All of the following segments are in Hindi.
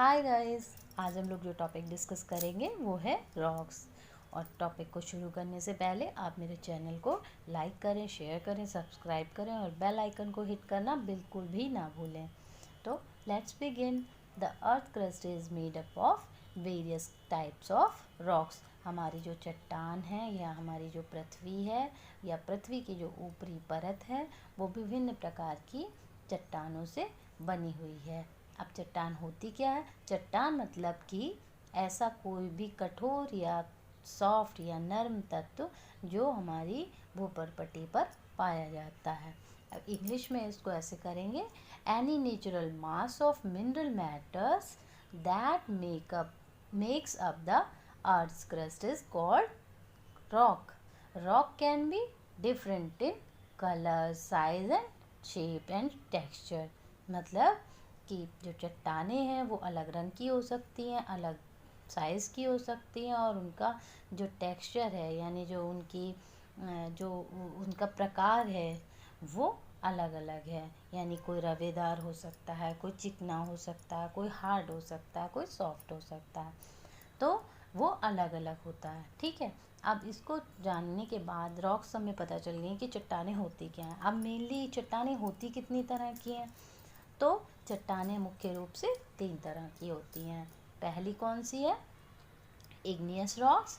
हाय गाइस, आज हम लोग जो टॉपिक डिस्कस करेंगे वो है रॉक्स। और टॉपिक को शुरू करने से पहले आप मेरे चैनल को लाइक करें, शेयर करें, सब्सक्राइब करें और बेल आइकन को हिट करना बिल्कुल भी ना भूलें। तो let's begin. The earth crust is made up of various types of rocks. हमारी जो चट्टान है या हमारी जो पृथ्वी है या पृथ्वी की जो ऊपरी परत है वो विभिन्न प्रकार की चट्टानों से बनी हुई है। अब चट्टान होती क्या है? चट्टान मतलब कि ऐसा कोई भी कठोर या सॉफ्ट या नर्म तत्व जो हमारी भूपर्पटी पर पाया जाता है। अब इंग्लिश में इसको ऐसे करेंगे, any natural mass of mineral matters that makes up the earth's crust is called rock. Rock can be different in color, size and shape and texture. मतलब कि जो चट्टानें हैं वो अलग रंग की हो सकती हैं, अलग साइज़ की हो सकती हैं और उनका जो टेक्सचर है यानी जो उनका प्रकार है वो अलग अलग है। यानी कोई रवेदार हो सकता है, कोई चिकना हो सकता है, कोई हार्ड हो सकता है, कोई सॉफ्ट हो सकता है। तो वो अलग अलग होता है। ठीक है, अब इसको जानने के बाद रॉक्स हमें पता चल गई कि चट्टानें होती क्या हैं। अब मेनली चट्टानें होती कितनी तरह की हैं? तो चट्टानें मुख्य रूप से 3 तरह की होती हैं। पहली कौन सी है? Igneous rocks.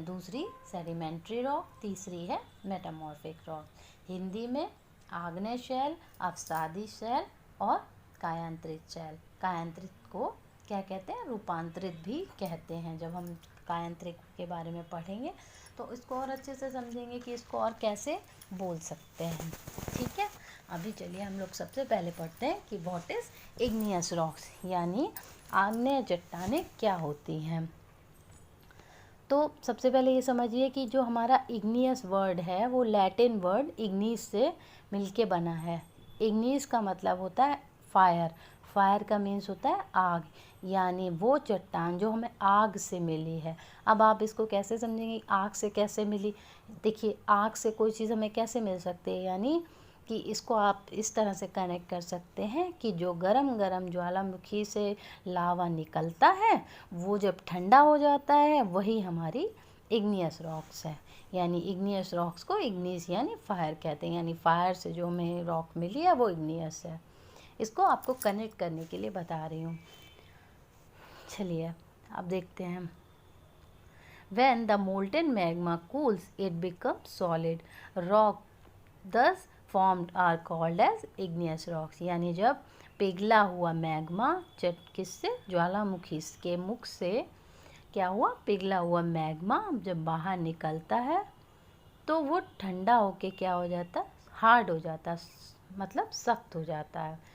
दूसरी सेडिमेंट्री रॉक। तीसरी है मेटामॉर्फिक रॉक। हिंदी में आग्नेय शैल, अवसादी शैल और कायांतरित शैल। कायांतरित को क्या कहते हैं? रूपांतरित भी कहते हैं। जब हम कायांतरित के बारे में पढ़ेंगे तो इसको और अच्छे से समझेंगे कि इसको और कैसे बोल सकते हैं। ठीक है, अभी चलिए हम लोग सबसे पहले पढ़ते हैं कि व्हाट इज़ इग्नियस रॉक्स, यानी आग्नेय चट्टानें क्या होती हैं। तो सबसे पहले ये समझिए कि जो हमारा इग्नियस वर्ड है वो लैटिन वर्ड इग्निस से मिलके बना है। इग्निस का मतलब होता है फायर। फायर का मीन्स होता है आग, यानी वो चट्टान जो हमें आग से मिली है। अब आप इसको कैसे समझेंगे? आग से कैसे मिली? देखिए, आग से कोई चीज़ हमें कैसे मिल सकती है, यानी कि इसको आप इस तरह से कनेक्ट कर सकते हैं कि जो गरम गरम ज्वालामुखी से लावा निकलता है वो जब ठंडा हो जाता है वही हमारी इग्नियस रॉक्स है। यानी इग्नियस रॉक्स को इग्निस यानी फायर कहते हैं, यानी फायर से जो हमें रॉक मिली है वो इग्नियस है। इसको आपको कनेक्ट करने के लिए बता रही हूँ। चलिए अब देखते हैं। When the molten magma cools, it becomes solid. Rock thus formed are called as igneous rocks. यानी जब पिघला हुआ मैग्मा किससे? ज्वालामुखी के मुख से क्या हुआ? पिघला हुआ मैग्मा जब बाहर निकलता है तो वो ठंडा होके क्या हो जाता है? हार्ड हो जाता है, मतलब सख्त हो जाता है।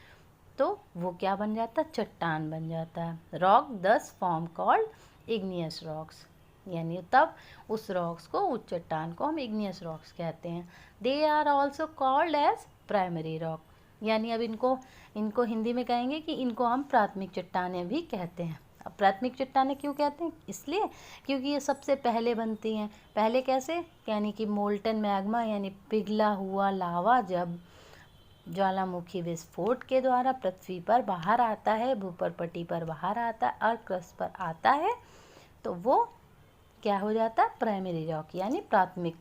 तो वो क्या बन जाता है? चट्टान बन जाता है। रॉक दस फॉर्म कॉल्ड इग्नियस रॉक्स, यानी तब उस रॉक्स को, उस चट्टान को हम इग्नियस रॉक्स कहते हैं। They are also called as primary rock, यानी अब इनको हिंदी में कहेंगे कि इनको हम प्राथमिक चट्टानें भी कहते हैं। अब प्राथमिक चट्टानें क्यों कहते हैं? इसलिए क्योंकि ये सबसे पहले बनती हैं। पहले कैसे? यानी कि मोल्टन मैग्मा यानी पिघला हुआ लावा जब ज्वालामुखी विस्फोट के द्वारा पृथ्वी पर बाहर आता है, भूपर्पटी पर बाहर आता है, अर्थ क्रस्ट पर आता है, तो वो क्या हो जाता है? प्राइमरी रॉक यानी प्राथमिक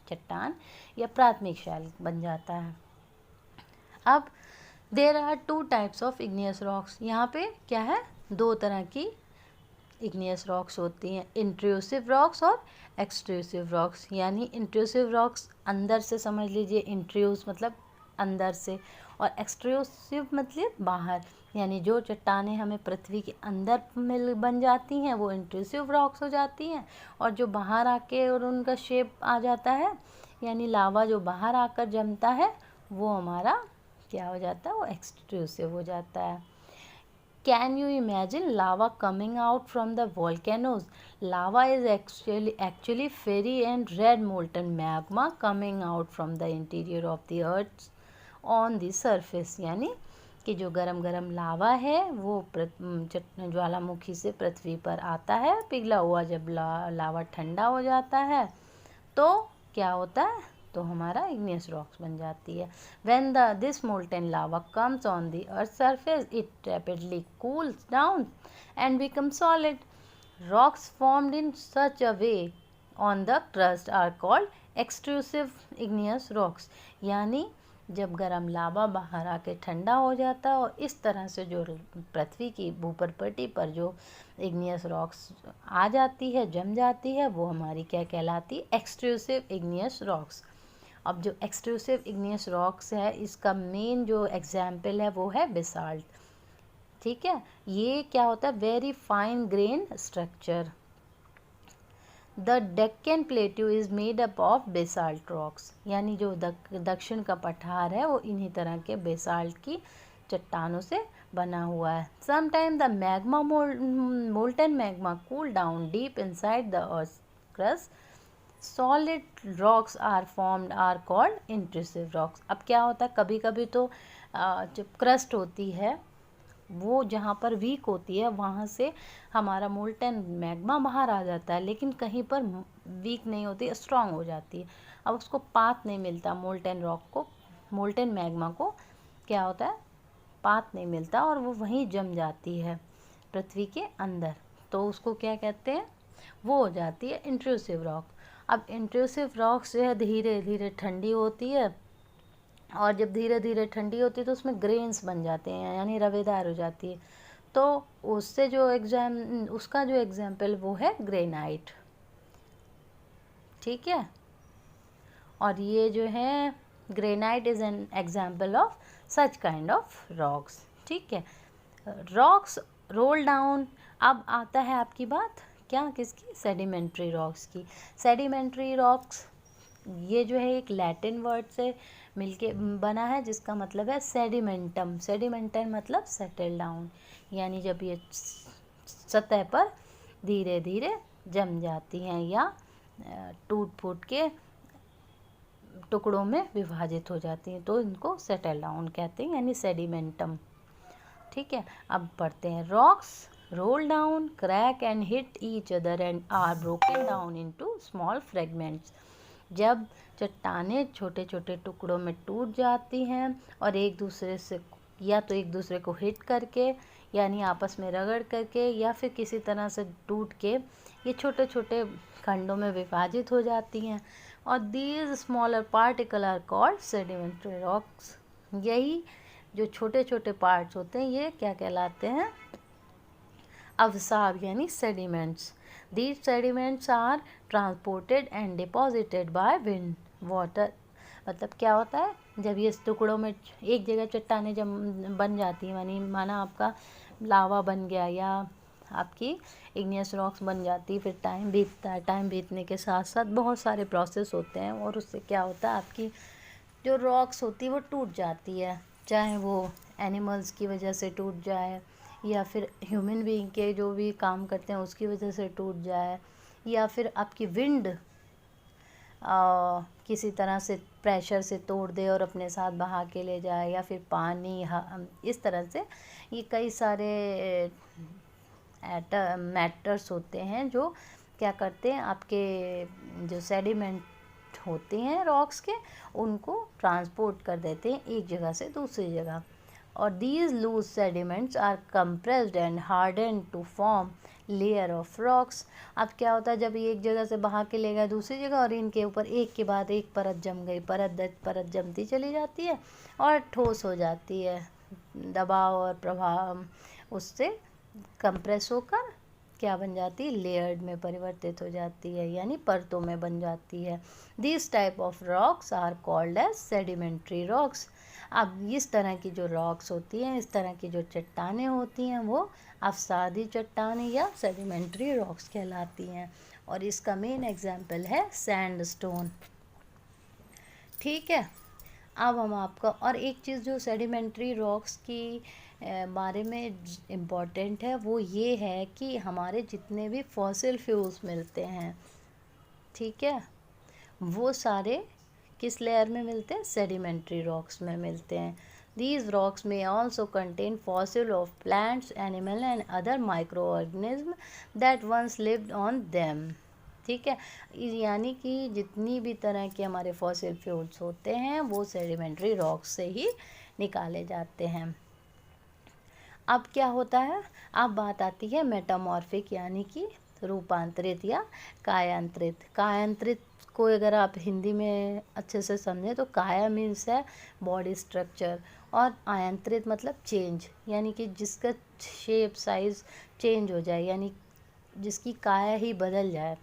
चट्टान या प्राथमिक शैल बन जाता है। अब there are 2 types of igneous rocks. यहाँ पे क्या है? 2 तरह की इग्नियस रॉक्स होती हैं, इंट्रूसिव रॉक्स और एक्सट्रूसिव रॉक्स। यानी इंट्रूसिव रॉक्स अंदर से समझ लीजिए, इंट्रूस मतलब अंदर से, और एक्सट्रूसिव मतलब बाहर। यानी जो चट्टानें हमें पृथ्वी के अंदर मिल बन जाती हैं वो इंट्रूसिव रॉक्स हो जाती हैं, और जो बाहर आके और उनका शेप आ जाता है यानी लावा जो बाहर आकर जमता है वो हमारा क्या हो जाता है? वो एक्सट्रूसिव हो जाता है। Can you imagine lava coming out from the volcanoes? Lava is actually fiery and red molten magma coming out from the interior of the earth on the surface. यानी कि जो गरम गरम लावा है वो ज्वालामुखी से पृथ्वी पर आता है। पिघला हुआ जब लावा ठंडा हो जाता है तो क्या होता है? तो हमारा igneous rocks बन जाती है. When this molten lava comes on the earth's surface, it rapidly cools down and becomes solid. Rocks formed in such a way on the crust are called extrusive igneous rocks. यानी जब गर्म लावा बाहर आके ठंडा हो जाता है और इस तरह से जो पृथ्वी की ऊपर पट्टी पर जो इग्नियस रॉक्स आ जाती है, जम जाती है, वो हमारी क्या कहलाती है? Extrusive igneous rocks. अब जो एक्सट्रूसिव इग्नियस रॉक्स है, इसका मेन जो एग्जाम्पल है वो है बेसाल्ट. ठीक है, ये क्या होता है? Very fine grain structure. The Deccan plateau is made up of basalt rocks. यानी जो दक्षिण का पठार है वो इन्हीं तरह के बेसाल्ट की चट्टानों से बना हुआ है. Sometime the magma molten magma cool down deep inside the earth crust. Solid rocks are formed are called intrusive rocks. अब क्या होता है, कभी कभी तो जो क्रस्ट होती है वो जहाँ पर वीक होती है वहाँ से हमारा मोल्टन मैग्मा बाहर आ जाता है, लेकिन कहीं पर वीक नहीं होती, स्ट्रांग हो जाती है. अब उसको पाथ नहीं मिलता, मोल्टन रॉक को, मोल्टन मैग्मा को क्या होता है? पाथ नहीं मिलता और वो वहीं जम जाती है पृथ्वी के अंदर. तो उसको क्या कहते हैं? वो हो जाती है इंट्रूसिव रॉक. अब इंट्रूसिव रॉक्स जो है धीरे धीरे ठंडी होती है और जब धीरे धीरे ठंडी होती है तो उसमें ग्रेन्स बन जाते हैं, यानी रवेदार हो जाती है. तो उससे जो उसका जो एग्जाम्पल वो है ग्रेनाइट. ठीक है, और ये जो है granite is an example of such kind of rocks. ठीक है, रॉक्स रोल डाउन. अब आता है आपकी बात क्या, किसकी? सेडिमेंट्री रॉक्स की. सेडिमेंट्री रॉक्स ये जो है एक लैटिन वर्ड से मिलके बना है जिसका मतलब है सेडिमेंटम. सेडिमेंटम मतलब सेटल डाउन, यानी जब ये सतह पर धीरे धीरे जम जाती हैं या टूट फूट के टुकड़ों में विभाजित हो जाती हैं, तो इनको सेटल डाउन कहते हैं, यानी सेडिमेंटम. ठीक है, अब पढ़ते हैं. Rocks roll down, crack and hit each other and are broken down into small fragments. जब चट्टानें छोटे छोटे टुकड़ों में टूट जाती हैं और एक दूसरे से या तो एक दूसरे को हिट करके यानी आपस में रगड़ करके या फिर किसी तरह से टूट के ये छोटे छोटे खंडों में विभाजित हो जाती हैं, और these smaller particles are called sedimentary rocks. यही जो छोटे छोटे पार्ट्स होते हैं ये क्या कहलाते हैं? अवसाद यानी sediments. These sediments are transported and deposited by wind, water. मतलब क्या होता है, जब ये टुकड़ों में एक जगह चट्टानें जब बन जाती हैं, यानी माना आपका लावा बन गया या आपकी इग्नियस रॉक्स बन जाती है, फिर टाइम बीतता है. टाइम बीतने के साथ साथ बहुत सारे प्रोसेस होते हैं और उससे क्या होता है, आपकी जो रॉक्स होती है वो टूट जाती है, चाहे वो एनिमल्स की वजह से टूट जाए या फिर ह्यूमन बीइंग के जो भी काम करते हैं उसकी वजह से टूट जाए, या फिर आपकी विंड किसी तरह से प्रेशर से तोड़ दे और अपने साथ बहा के ले जाए, या फिर पानी इस तरह से. ये कई सारे मैटर्स होते हैं जो क्या करते हैं, आपके जो सेडिमेंट होते हैं रॉक्स के उनको ट्रांसपोर्ट कर देते हैं एक जगह से दूसरी जगह. और these loose sediments are compressed and hardened to form layer of rocks. अब क्या होता है, जब ये एक जगह से बहा के ले गया दूसरी जगह और इनके ऊपर एक के बाद एक परत जम गई, परत दर परत जमती चली जाती है और ठोस हो जाती है. दबाव और प्रभाव उससे कंप्रेस होकर क्या बन जाती है? लेयर्ड में परिवर्तित हो जाती है, यानी परतों में बन जाती है. This type of rocks are called as sedimentary rocks. अब इस तरह की जो रॉक्स होती हैं, इस तरह की जो चट्टानें होती हैं वो अवसादी चट्टानें या सेडिमेंट्री रॉक्स कहलाती हैं, और इसका मेन एग्जाम्पल है सैंडस्टोन. ठीक है, अब हम आपका और एक चीज़ जो सेडिमेंट्री रॉक्स की बारे में इम्पॉर्टेंट है वो ये है कि हमारे जितने भी फॉसिल फ्यूल्स मिलते हैं, ठीक है, वो सारे किस लेयर में मिलते हैं? सेडिमेंट्री रॉक्स में मिलते हैं. These rocks may also contain fossil of plants, animal and other microorganisms that once lived on them. ठीक है। यानी कि जितनी भी तरह के हमारे फॉसिल फ्यूल्स होते हैं वो सेडिमेंट्री रॉक्स से ही निकाले जाते हैं। अब क्या होता है, अब बात आती है मेटामॉर्फिक यानी कि रूपांतरित या कायांतरित। कायांतरित को अगर आप हिंदी में अच्छे से समझें तो काया मीन्स है बॉडी स्ट्रक्चर, और आयंत्रित मतलब चेंज, यानी कि जिसका शेप साइज चेंज हो जाए, यानी जिसकी काया ही बदल जाए,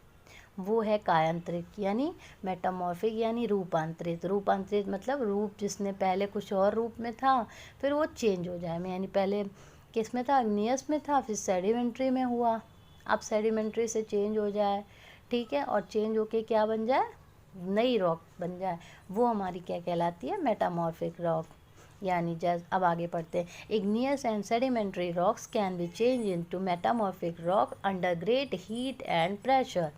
वो है कायांतरित। यानी मेटामॉर्फिक यानी रूपांतरित। रूपांतरित मतलब रूप जिसने पहले कुछ और रूप में था फिर वो चेंज हो जाए, यानी पहले किस में था, अग्नियस में था, फिर सेडिमेंट्री में हुआ, अब सेडिमेंट्री से चेंज हो जाए, ठीक है, और चेंज होके क्या बन जाए, नई रॉक बन जाए, वो हमारी क्या कहलाती है, मेटामॉर्फिक रॉक। यानी जैसे अब आगे पढ़ते हैं, igneous and sedimentary rocks can be change into metamorphic rock under great heat and pressure.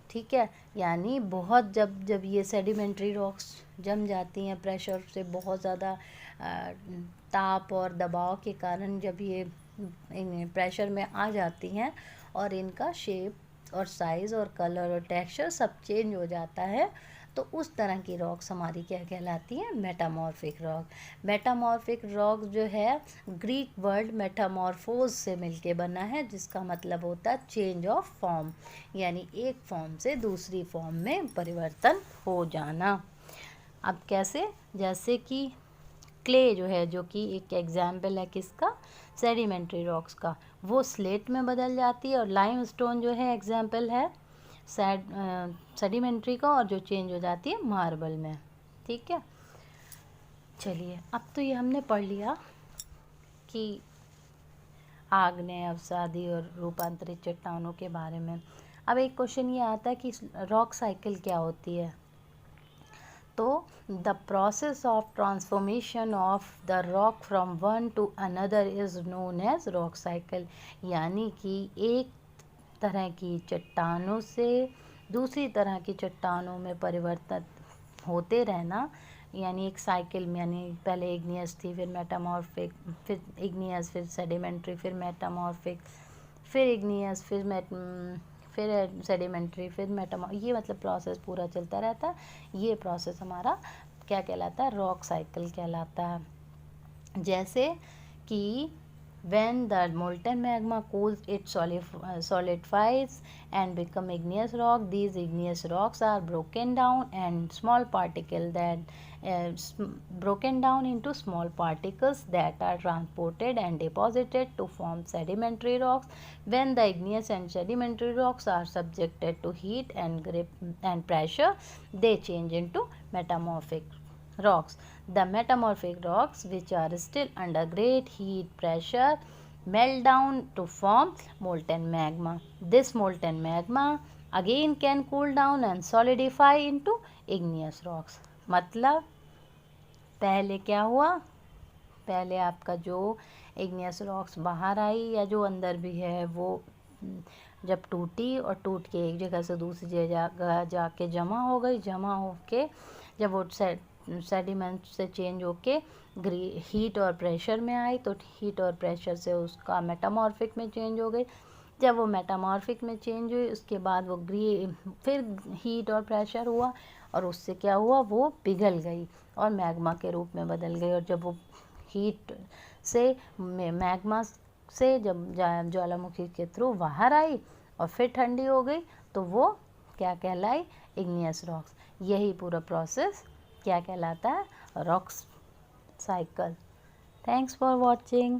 ठीक है, यानी बहुत जब ये सेडिमेंट्री रॉक्स जम जाती हैं प्रेशर से, बहुत ज़्यादा ताप और दबाव के कारण जब ये प्रेशर में आ जाती हैं और इनका शेप और साइज़ और कलर और टेक्सचर सब चेंज हो जाता है, तो उस तरह की रॉक्स हमारी क्या कहलाती हैं, मेटामॉर्फिक रॉक। मेटामॉर्फिक रॉक जो है ग्रीक वर्ड मेटामॉर्फोज से मिलके बना है, जिसका मतलब होता है चेंज ऑफ फॉर्म, यानी एक फॉर्म से दूसरी फॉर्म में परिवर्तन हो जाना। अब कैसे, जैसे कि क्ले जो है, जो कि एक एग्जाम्पल है किसका, सेडिमेंट्री रॉक्स का, वो स्लेट में बदल जाती है, और लाइम स्टोन जो है एग्जाम्पल है सेडिमेंट्री का, और जो चेंज हो जाती है मार्बल में। ठीक है, चलिए अब तो ये हमने पढ़ लिया कि आग्नेय, अवसादी और रूपांतरित चट्टानों के बारे में। अब एक क्वेश्चन ये आता है कि रॉक साइकिल क्या होती है। तो the process of transformation of the rock from one to another is known as rock cycle. यानी कि एक तरह की चट्टानों से दूसरी तरह की चट्टानों में परिवर्तन होते रहना, यानी एक साइकिल में, यानी पहले इग्नियस थी, फिर मेटामॉर्फिक, फिर इग्नियस, फिर सेडिमेंट्री, फिर मेटामॉर्फिक, फिर इग्नियस, फिर सेडिमेंट्री, फिर ये मतलब प्रोसेस पूरा चलता रहता है। ये प्रोसेस हमारा क्या कहलाता है, रॉक साइकिल कहलाता है। जैसे कि when the molten magma cools, it solidifies and become igneous rock. These igneous rocks are broken down and small particle that broken down into small particles that are transported and deposited to form sedimentary rocks. When the igneous and sedimentary rocks are subjected to heat and grip and pressure, they change into metamorphic rocks. The metamorphic rocks, which are still under great heat pressure, melt down to form molten magma. This molten magma again can cool down and solidify into igneous rocks. मतलब पहले क्या हुआ, पहले आपका जो इग्नियस रॉक्स बाहर आई या जो अंदर भी है, वो जब टूटी और टूट के एक जगह से दूसरी जगह जाके जमा हो गई, जमा होके जब वो सेडिमेंट से चेंज होके हीट और प्रेशर में आई, तो हीट और प्रेशर से उसका मेटामॉर्फिक में चेंज हो गई। जब वो मेटामॉर्फिक में चेंज हुई उसके बाद वो फिर हीट और प्रेशर हुआ, और उससे क्या हुआ, वो पिघल गई और मैग्मा के रूप में बदल गई। और जब वो हीट से मैग्मा से जब ज्वालामुखी के थ्रू बाहर आई और फिर ठंडी हो गई, तो वो क्या कहलाई, इग्नियस रॉक्स। यही पूरा प्रोसेस क्या कहलाता है, rocks cycle. Thanks for watching.